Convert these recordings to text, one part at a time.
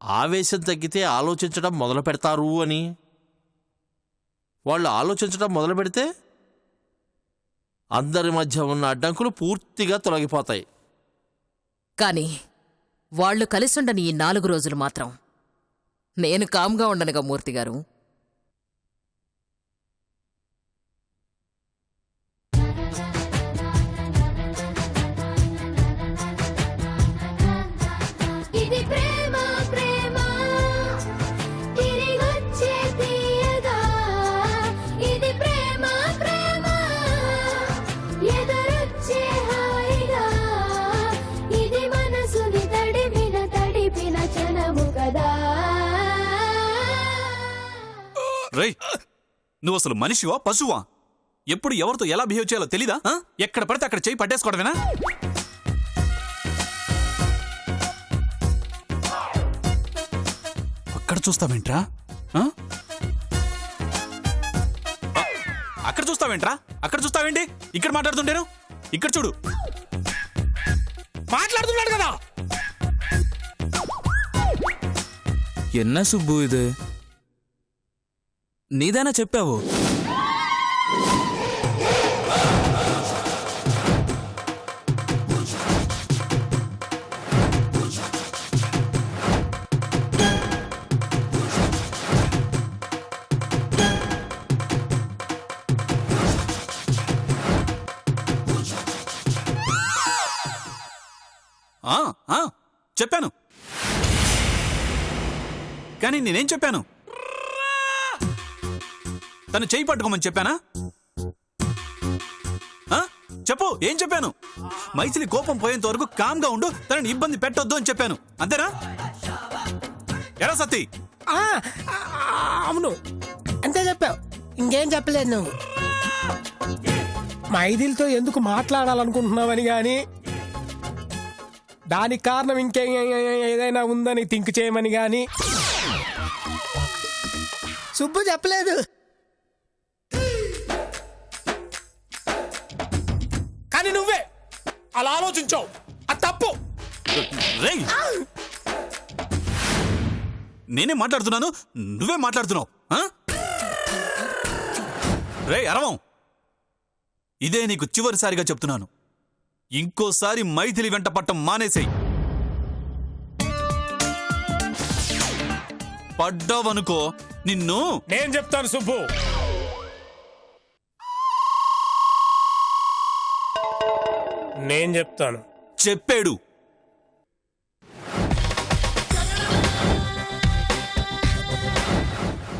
ఆవేశం తగ్గితే ఆలోచించడం మొదలు పెడతారు అని. వాళ్ళు ఆలోచించడం మొదలు పెడితే అందరి మధ్య ఉన్న అడ్డంకులు పూర్తిగా తొలగిపోతాయి. కానీ వాళ్ళు కలిసుండని ఈ 4 రోజులు మాత్రం నేను కామ్గా ఉండనుగా మూర్తిగారు. రేయ్, నువ్వు అసలు మనిషివా పశువా? ఎప్పుడు ఎవరితో ఎలా బిహేవ్ చేయాలో తెలీదా? ఎక్కడ పడితే అక్కడ చెయ్యి పట్టేసుకోవడమేనా? అక్కడ చూస్తావేంట్రా? అక్కడ చూస్తావేంట్రా? అక్కడ చూస్తావేంటి? ఇక్కడ మాట్లాడుతుంటేను ఇక్కడ చూడు. మాట్లాడుతున్నాడు కదా. ఎన్న సుబ్బు ఇది నీదేనా చెప్పావు? చెప్పాను, కానీ నేనేం చెప్పాను? తను చేయి పట్టుకోమని చెప్పానా? చెప్పు, ఏం చెప్పాను? మైథిలి కోపం పోయేంత వరకు కామ్గా ఉండు, తనని ఇబ్బంది పెట్టొద్దు అని చెప్పాను. అంతేనా? ఎలా సత్తి? అవును, అంతే చెప్పావు, ఇంకేం చెప్పలేదు నువ్వు. మైథిలితో ఎందుకు మాట్లాడాలనుకుంటున్నావని గాని, దానికి కారణం ఏదైనా ఉందని థింక్ చేయమని గాని సుబ్బు చెప్పలేదు. కానీ నువ్వే అలా ఆలోచించావు, అది తప్పు. నేనే మాట్లాడుతున్నాను, నువ్వే మాట్లాడుతున్నావు. రే అరవం, ఇదే నీకు చివరిసారిగా చెప్తున్నాను. ఇంకోసారి మైథిలి వెంట పట్టం మానేసేయ్. పడ్డావనుకో నిన్ను. నేను చెప్తాను సుబ్బు. నేను చెప్తాను. చెప్పాడు.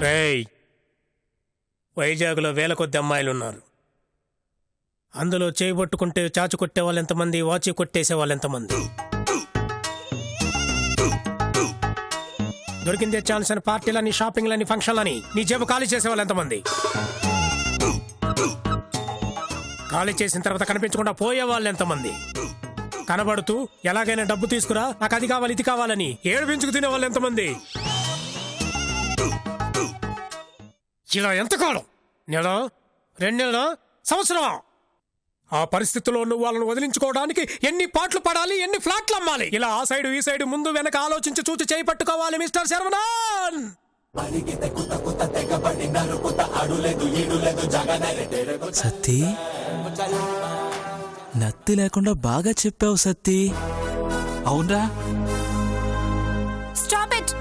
రేయ్, వైజాగ్లో వేల కొద్ది అమ్మాయిలున్నారు. అందులో చేయబట్టుకుంటే చాచు కొట్టే వాళ్ళు ఎంతమంది, వాచి కొట్టేసే వాళ్ళు ఎంతమంది? దొరికిందే ఛాన్స్ అని పార్టీలని, షాపింగ్లని, ఫంక్షన్లని నీ జేబు ఖాళీ చేసే వాళ్ళు ఎంతమంది? ఖాళీ చేసిన తర్వాత కనిపించకుండా పోయే వాళ్ళు ఎంతమంది? కనబడుతూ ఎలాగైనా డబ్బు తీసుకురా, నాకు అది కావాలి ఇది కావాలని ఏడుపించుకు తినే వాళ్ళు ఎంతమంది? ఇలా ఎంతకాలం? నెల, 2 నెలల, సంవత్సరం? ఆ పరిస్థితుల్లో నువ్వు వాళ్ళని వదిలించుకోవడానికి ఎన్ని పాటలు పడాలి, ఎన్ని ఫ్లాట్లు అమ్మాలి? ఇలా ఆ సైడు ఈ సైడు ముందు వెనక ఆలోచించి చూచి చేయి పట్టుకోవాలి మిస్టర్ శర్వనాన్. సత్తి, నత్తి లేకుండా బాగా చెప్పావు సత్తి. అవునరా? Stop it.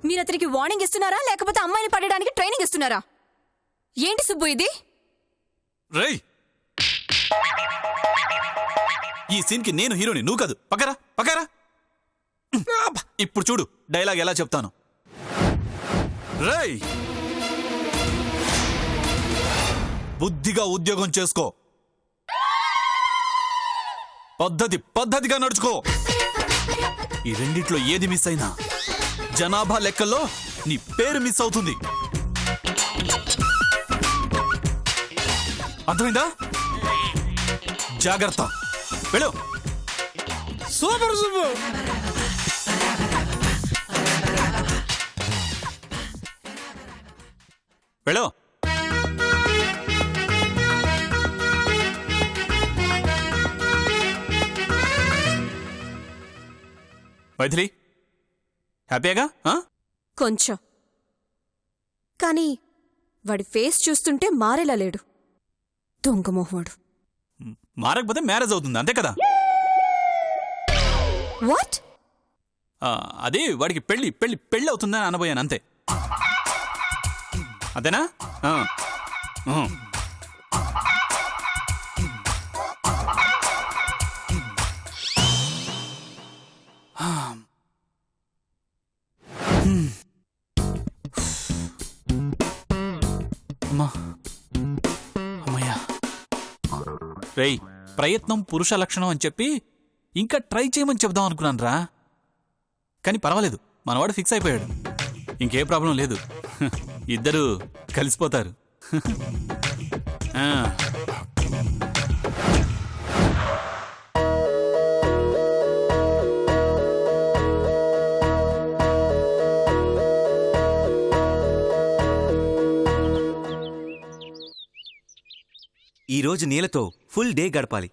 మీరు అతనికి వార్నింగ్ ఇస్తున్నారా, లేకపోతే అమ్మాయిని పడడానికి ట్రైనింగ్ ఇస్తున్నారా? ఏంటి సుబ్బు ఇది? రేయ్, ఈ సీన్ కి నేను హీరోని, నువ్వు కాదు. పక్కరా పక్కరా. ఇప్పుడు చూడు డైలాగ్ ఎలా చెప్తాను. రేయ్, బుద్ధిగా ఉద్యోగం చేసుకో, పద్ధతిగా నడుచుకో. ఈ రెండిట్లో ఏది మిస్ అయినా జనాభా లెక్కల్లో నీ పేరు మిస్ అవుతుంది. అర్థమైందా? జాగ్రత్త. వెళ్ళు. సూపర్ సుబ్బు. వెళ్ళు. మైథిలి హ్యాపీగా? కొంచెం. కానీ వాడి ఫేస్ చూస్తుంటే మారేలా లేడు. దొంగ మొహోడు. మారకపోతే మ్యారేజ్ అవుతుంది అంతే కదా? వాట్? అదే వాడికి పెళ్ళి పెళ్ళి పెళ్ళి అవుతుందని అనబోయాను అంతే. అంతేనా? అమ్మయ్యా. రేయ్, ప్రయత్నం పురుష లక్షణం అని చెప్పి ఇంకా ట్రై చేయమని చెప్దాం అనుకున్నాను రా. కానీ పర్వాలేదు, మనవాడు ఫిక్స్ అయిపోయాడు. ఇంకే ప్రాబ్లం లేదు. ఇద్దరు కలిసిపోతారు. ఈరోజు నీలతో ఫుల్ డే గడపాలి.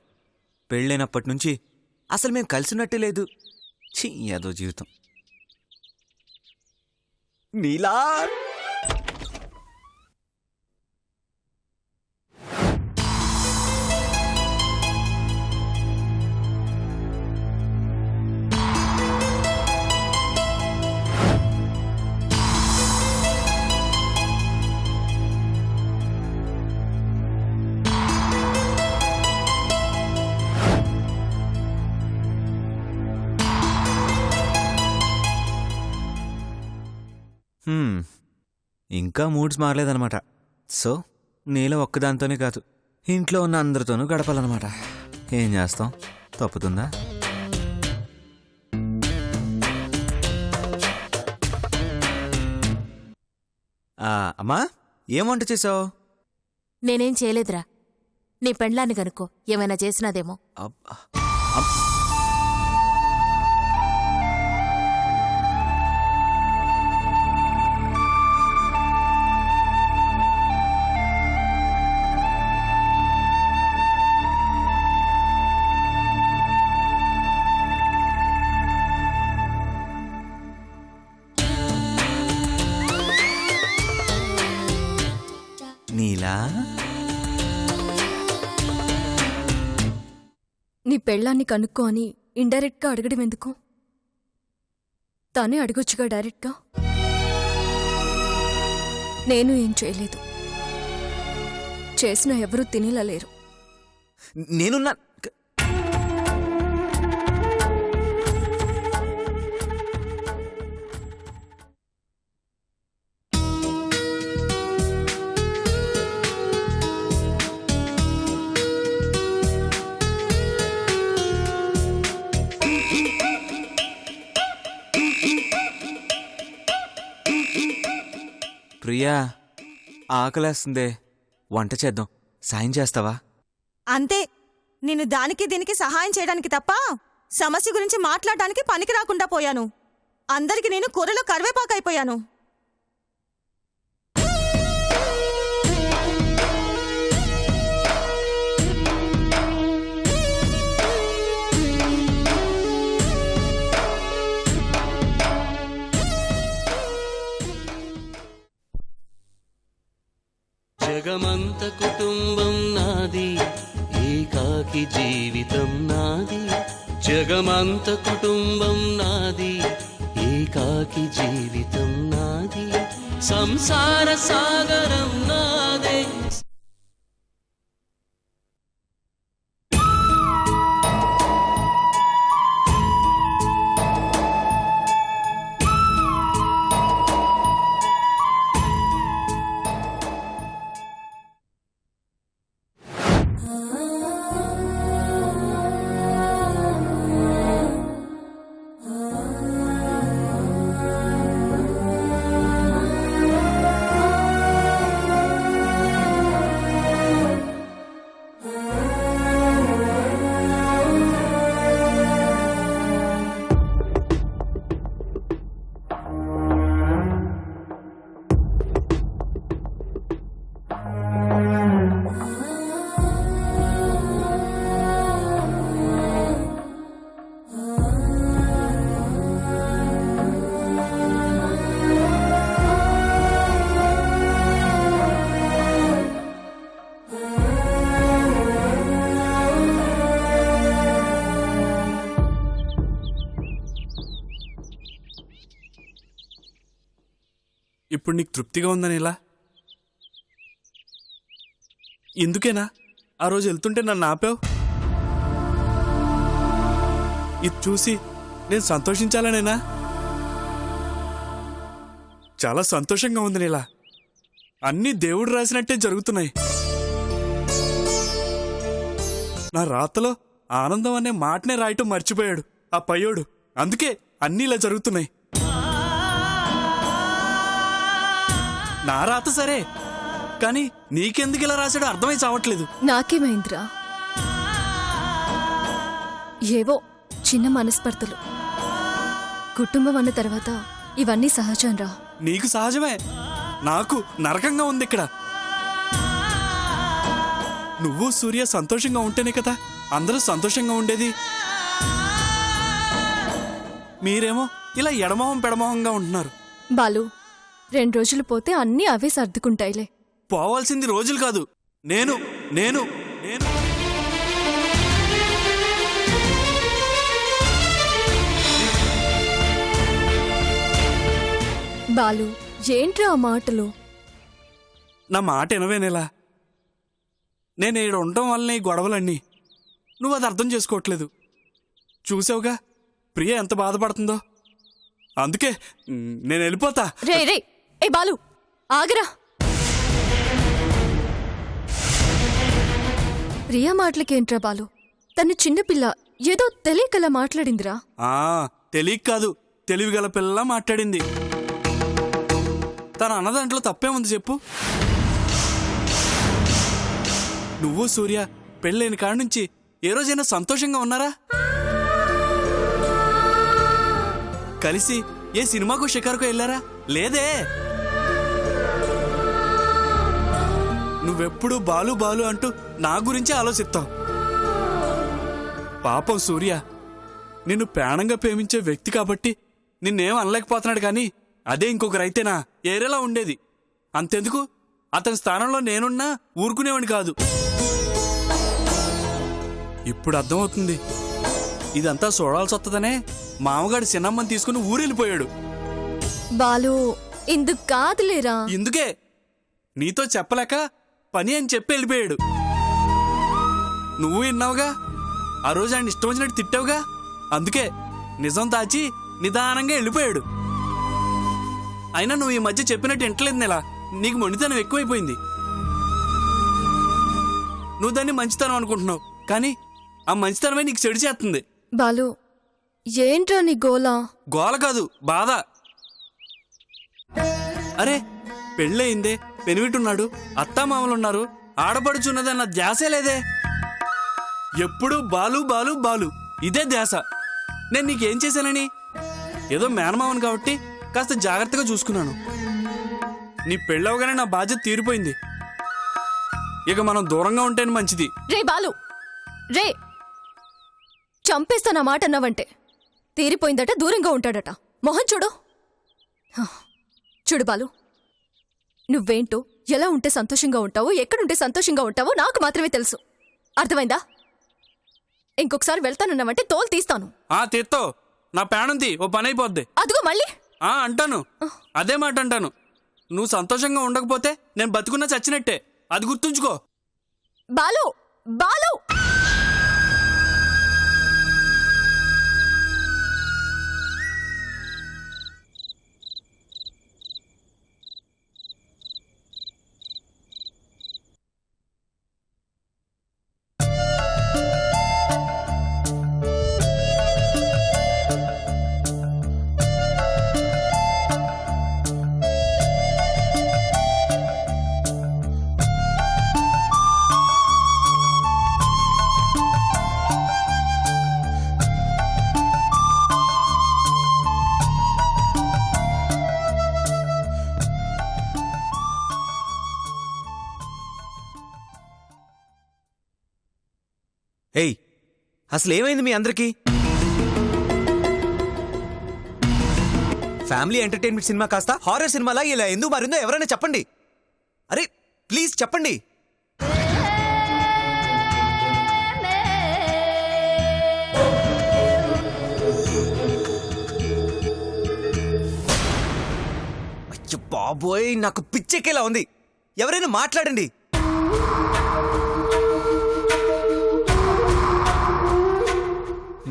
పెళ్ళైనప్పటి నుంచి అసలు మేము కలిసినట్టే లేదు. ఛీ, ఏదో జీవితం. నీలా ఇంకా మూడ్స్ మారలేదనమాట. సో నీల ఒక్కదాంతోనే కాదు, ఇంట్లో ఉన్న అందరితోనూ గడపాలన్నమాట. ఏం చేస్తాం, తప్పుతుందా? అమ్మా, ఏం వంట చేసావు? నేనేం చేయలేదురా. నీ పెండ్లాన్ని కనుక్కో, ఏమైనా చేసినాదేమో. నీలా, నీ పెళ్ళాన్ని కనుక్కో అని ఇండైరెక్ట్గా అడగడం ఎందుకు? తానే అడగొచ్చుగా డైరెక్ట్గా. నేను ఏం చేయలేదు. చేసిన ఎవరూ తినేలా లేరు. నేనున్నా. ప్రియా, ఆకలేస్తుందే, వంట చేద్దాం. సాయం చేస్తావా? అంతే. నేను దానికి దీనికి సహాయం చేయడానికి తప్ప సమస్య గురించి మాట్లాడడానికి పనికి రాకుండా పోయాను. అందరికి నేను కూరలో కరివేపాకైపోయాను. జగమంత కుటుంబం నాది, ఏకాకి జీవితం నాది. జగమంత కుటుంబం నాది, ఏకాకి జీవితం నాది. సంసార సాగరం నాదే. ఇప్పుడు నీకు తృప్తిగా ఉందని ఇలా ఎందుకేనా ఆ రోజు వెళ్తుంటే నన్ను ఆపావు? ఇది చూసి నేను సంతోషించాలనేనా? చాలా సంతోషంగా ఉంది నీలా. అన్నీ దేవుడు రాసినట్టే జరుగుతున్నాయి. నా రాతలో ఆనందం అనే మాటనే రాయటం మర్చిపోయాడు ఆ పయ్యోడు. అందుకే అన్నీ ఇలా జరుగుతున్నాయి. నా రాత సరే, కానీ నీకెందుకు ఇలా రాశాడో అర్థమై చావట్లేదు. నాకేమైందిరా? ఏవో చిన్న మనస్పర్ధలు. కుటుంబం అన్న తర్వాత ఇవన్నీ సహజంరా. నీకు సహజమే, నాకు నరకంగా ఉంది ఇక్కడ. నువ్వు సూర్య సంతోషంగా ఉంటేనే కదా అందరూ సంతోషంగా ఉండేది. మీరేమో ఇలా ఎడమొహం పెడమొహంగా ఉంటున్నారు. బాలు, 2 రోజులు పోతే అన్నీ అవే సర్దుకుంటాయిలే. పోవాల్సింది రోజులు కాదు, నేను నేను నేను బాలు, ఏంట్రా ఆ మాటలు? నా మాట వినవేనేలా. నేను ఈడ ఉండటం వల్లనే ఈ గొడవలన్నీ. నువ్వు అది అర్థం చేసుకోవట్లేదు. చూసావుగా ప్రియ ఎంత బాధపడుతుందో. అందుకే నేను వెళ్ళిపోతా. రే రే, ఏ బాలు ఆగరా. ప్రియా మాటలకేంట్రా బాలు? తను చిన్నపిల్ల, ఏదో తెలియకలా మాట్లాడిందిరా. తెలియక కాదు, తెలివిగల పిల్లలా మాట్లాడింది. తన అన్నదాంట్లో తప్పే ఉంది చెప్పు. నువ్వు సూర్య పెళ్ళైన కాడ నుంచి ఏ రోజైనా సంతోషంగా ఉన్నారా? కలిసి ఏ సినిమాకు షికారుకు వెళ్ళారా? లేదే. నువ్వెప్పుడు బాలు బాలు అంటూ నా గురించే ఆలోచిస్తావు. పాపం సూర్య నిన్ను ప్రాణంగా ప్రేమించే వ్యక్తి కాబట్టి నిన్నేం అనలేకపోతున్నాడు. కానీ అదే ఇంకొకరైతేనా ఏరేలా ఉండేది. అంతెందుకు, అతని స్థానంలో నేనున్నా ఊరుకునేవాడిని కాదు. ఇప్పుడు అర్థమవుతుంది. ఇదంతా చూడాల్సి వస్తుందనే మామగాడి చిన్నమ్మని తీసుకుని ఊరెళ్ళిపోయాడు. బాలు, ఇందుకు కాదులేరా. ఇందుకే నీతో చెప్పలేక పని అని చెప్పి వెళ్ళిపోయాడు. నువ్వు విన్నావుగా, ఆ రోజు ఆయన ఇష్టం వచ్చినట్టు తిట్టావుగా. అందుకే నిజం దాచి నిదానంగా వెళ్ళిపోయాడు. అయినా నువ్వు ఈ మధ్య చెప్పినట్టు వింటలేదు నెలా. నీకు మొండితనం ఎక్కువైపోయింది. నువ్వు దాన్ని మంచితనం అనుకుంటున్నావు, కానీ ఆ మంచితనమే నీకు చెడు చేస్తుంది. బాలు, ఏంట్రా నీ గోలా? గోల కాదు, బాధ. అరే పెళ్ళయిందే, పెనివిటున్నాడు, అత్తామామలున్నారు, ఆడపడుచున్నదన్న ధ్యాసే లేదే. ఎప్పుడు బాలు బాలు బాలు, ఇదే ధ్యాస. నేను నీకేం చేశానని? ఏదో మేనమామను కాబట్టి కాస్త జాగ్రత్తగా చూసుకున్నాను. నీ పెళ్ళవగానే నా బాధ్యత తీరిపోయింది. ఇక మనం దూరంగా ఉంటేనే మంచిది. రే బాలు, రే, చంపేస్తానా మాట అన్నావంటే. తీరిపోయిందట, దూరంగా ఉంటాడట. మొహం చూడు. చూడు బాలు, నువ్వేంటో, ఎలా ఉంటే సంతోషంగా ఉంటావో, ఎక్కడుంటే సంతోషంగా ఉంటావో నాకు మాత్రమే తెలుసు. అర్థమైందా? ఇంకొకసారి వెళ్తానన్నావంటే తోలు తీస్తాను. తీత్తో నా ప్రాణంది ఓ పని అయిపోద్ది. అదిగో మళ్ళీ అంటాను, అదే మాట అంటాను. నువ్వు సంతోషంగా ఉండకపోతే నేను బతుకున్నా చచ్చినట్టే, అది గుర్తుంచుకో. బాలు, బాలు, ఏయ్, అసలు ఏమైంది మీ అందరికీ? ఫ్యామిలీ ఎంటర్టైన్మెంట్ సినిమా కాస్త హారర్ సినిమాలా ఇలా ఎందుకు మారిందో ఎవరైనా చెప్పండి. అరే ప్లీజ్ చెప్పండి. అయ్యో బాబోయ్ నాకు పిచ్చెక్కేలా ఉంది. ఎవరైనా మాట్లాడండి.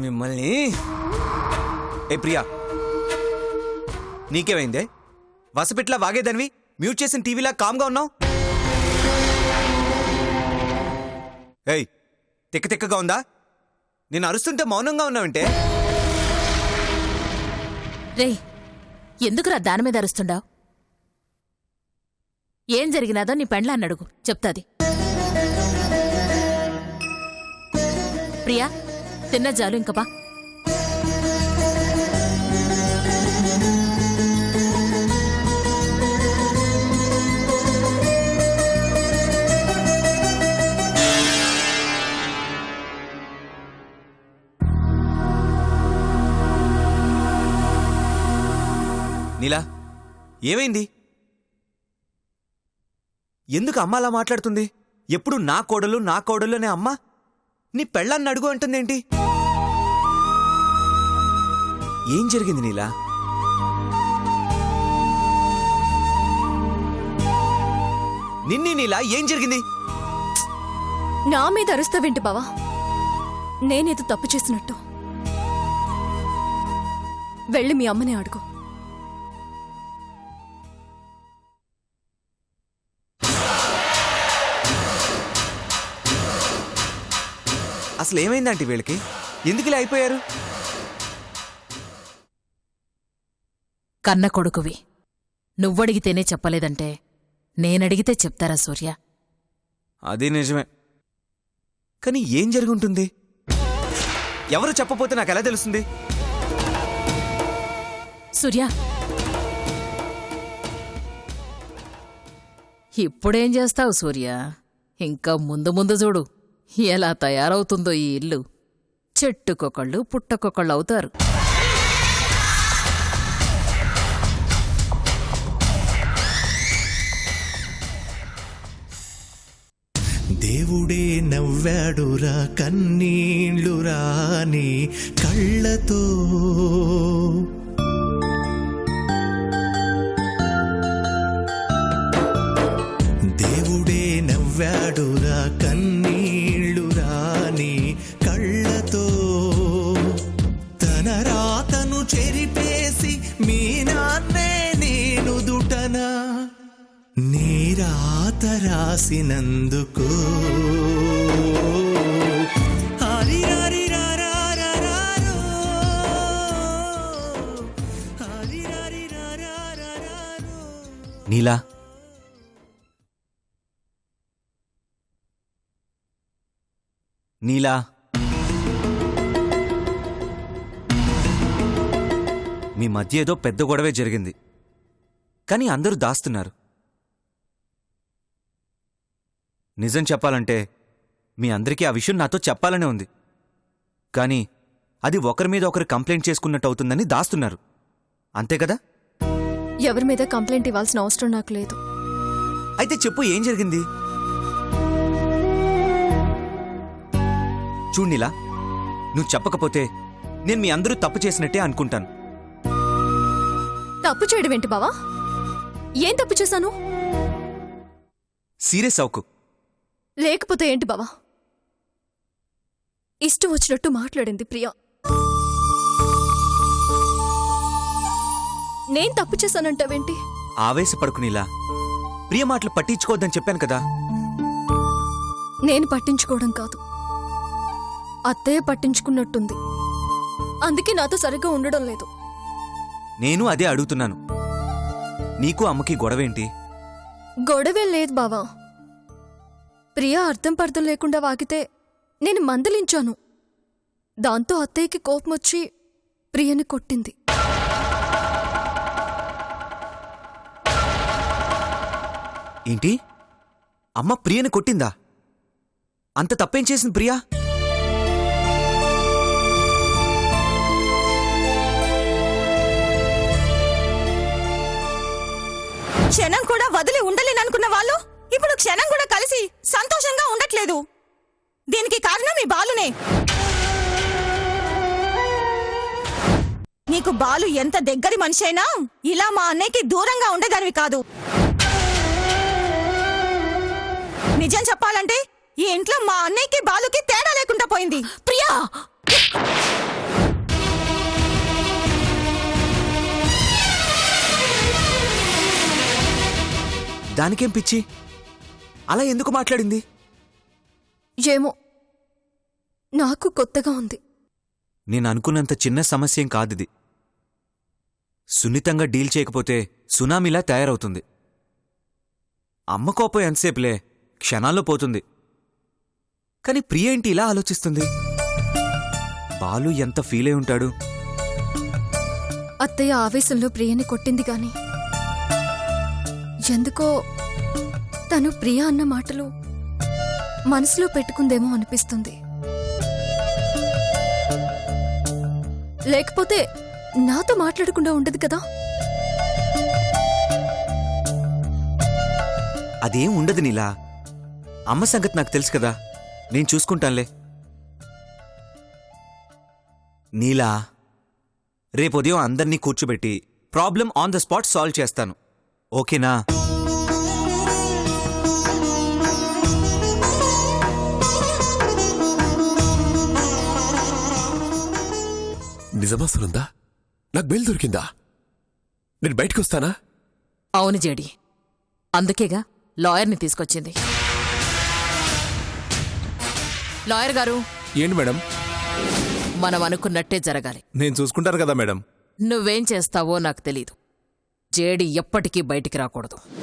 మిమ్మల్ని. ఏ ప్రియా, నీకేమైందే? వసపిట్లా వాగేదానివి మ్యూట్ చేసిన టీవీలా కామ్గా ఉన్నావు. ఏయ్, తిక్కగా ఉందా? నేను అరుస్తుంటే మౌనంగా ఉన్నావంటే? రేయ్, ఎందుకురా దాని మీద అరుస్తుండావు? ఏం జరిగినాదో నీ పెండ్లాన్ని అడుగు, చెప్తాది. ప్రియా, తిన్న జాలు ఇంక బా. నీలా, ఏమైంది? ఎందుకు అమ్మ అలా మాట్లాడుతుంది? ఎప్పుడు నా కోడలు అనే అమ్మ నీ పెళ్ళాన్ని అడుగు అంటుందేంటి? ఏం జరిగింది నీలా? నిన్ని నీలా, ఏం జరిగింది? నా మీద అరుస్తావేంటి బావా? నేనేదో తప్పు చేసినట్టు. వెళ్ళి మీ అమ్మనే అడుగు. అసలు ఏమైందంటే వీళ్ళకి? ఎందుకు ఇలా అయిపోయారు? కన్న కొడుకువి నువ్వడిగితేనే చెప్పలేదంటే నేనడిగితే చెప్తారా సూర్య? అది నిజమే. కానీ ఏం జరుగుంటుంది? ఎవరు చెప్పపోతే నాకెలా తెలుస్తుంది? సూర్య, ఇప్పుడేం చేస్తావు సూర్య? ఇంకా ముందు ముందు చూడు ఎలా తయారవుతుందో ఈ ఇల్లు. చెట్టుకొకళ్ళు పుట్టకొకళ్ళు అవుతారు. దేవుడే నవ్వాడురా కన్నీళ్లు రాని కళ్ళతో. దేవుడే నవ్వాడురా కన్నీళ్లు రాని కళ్ళతో. తన రాతను చెరిపేసి మీ నాన్నే నేను దుటనా నీ రాత రాసినందుకు. నీలా, నీలా, మీ మధ్య ఏదో పెద్ద గొడవే జరిగింది, కానీ అందరూ దాస్తున్నారు. నిజం చెప్పాలంటే మీ అందరికీ ఆ విషయం నాతో చెప్పాలనే ఉంది, కానీ అది ఒకరి మీద ఒకరు కంప్లైంట్ చేసుకున్నట్టు అవుతుందని దాస్తున్నారు. అంతే కదా? ఎవరి మీద కంప్లైంట్ ఇవ్వాల్సిన అవసరం నాకు లేదు. అయితే చెప్పు, ఏం జరిగింది? చూడ్నిలా, నువ్వు చెప్పకపోతే నేను మీ అందరూ తప్పు చేసినట్టే అనుకుంటాను. తప్పు చేయడం ఏంటి బావా? ఏం తప్పు చేశాను? సీరియస్ అవుకు. లేకపోతే ఏంటి బావా? ఇష్టం వచ్చినట్టు మాట్లాడింది ప్రియా. నేను తప్పు చేశానంటావేంటి? ఆవేశపడుకునిలా, ప్రియ మాటలు పట్టించుకోవద్దని చెప్పాను కదా. నేను పట్టించుకోవడం కాదు, అత్తయ్య పట్టించుకున్నట్టుంది. అందుకే నాతో సరిగ్గా ఉండడం లేదు. నేను అదే అడుగుతున్నాను. నీకు అమ్మకి గొడవేంటి? గొడవే లేదు బావా. ప్రియా అర్థం పర్థం లేకుండా వాగితే నేను మందలించాను. దాంతో అత్తయ్యకి కోపమొచ్చి ప్రియని కొట్టింది. ఏంటి? అమ్మ ప్రియని కొట్టిందా? అంత తప్పేం చేసింది ప్రియా? క్షణం కూడా వదిలి ఉండలేననుకున్న వాళ్ళు ఇప్పుడు క్షణం కూడా కలిసి సంతోషంగా ఉండట్లేదు. దీనికి కారణం మీ బాలునే. నీకు బాలు ఎంత దగ్గరి మనిషి అయినా ఇలా మా అన్నయ్యకి దూరంగా ఉండేదానివి కాదు. నిజం చెప్పాలంటే ఈ ఇంట్లో మా అన్నయ్యకి బాలుకి తేడా లేకుండా పోయింది. ప్రియా, దానికేం పిచ్చి? అలా ఎందుకు మాట్లాడింది? ఏమో నాకు కొత్తగా ఉంది. నేను అనుకున్నంత చిన్న సమస్యేం కాదిది. సున్నితంగా డీల్ చేయకపోతే సునామీలా తయారవుతుంది. అమ్మ కోపం ఎంతసేపులే, క్షణాల్లో పోతుంది. కాని ప్రియ ఏంటి ఇలా ఆలోచిస్తుంది? బాలు ఎంత ఫీల్ అయి ఉంటాడు? అత్తయ్య ఆవేశంలో ప్రియని కొట్టింది గాని ఎందుకో తను ప్రియ అన్న మాటలు మనసులో పెట్టుకుందేమో అనిపిస్తుంది. లేకపోతే నాతో మాట్లాడకుండా ఉండదు కదా. అదేం ఉండదు నీలా. అమ్మ సంగతి నాకు తెలుసు కదా, నేను చూసుకుంటానులే. నీలా, రేపు ఉదయం అందర్నీ కూర్చోబెట్టి problem on the spot solve చేస్తాను, ఓకేనా? నిజమా సునందా? నాకు బెయిల్ దొరికిందా? నేను బయటకు వస్తానా? అవును జేడి, అందుకేగా లాయర్ని తీసుకొచ్చింది. లాయర్ గారు, ఏంటి మేడం? మనం అనుకున్నట్టే జరగాలి. నేను చూసుకుంటాను కదా మేడం. నువ్వేం చేస్తావో నాకు తెలీదు. జేడి ఎప్పటికీ బయటికి రాకూడదు.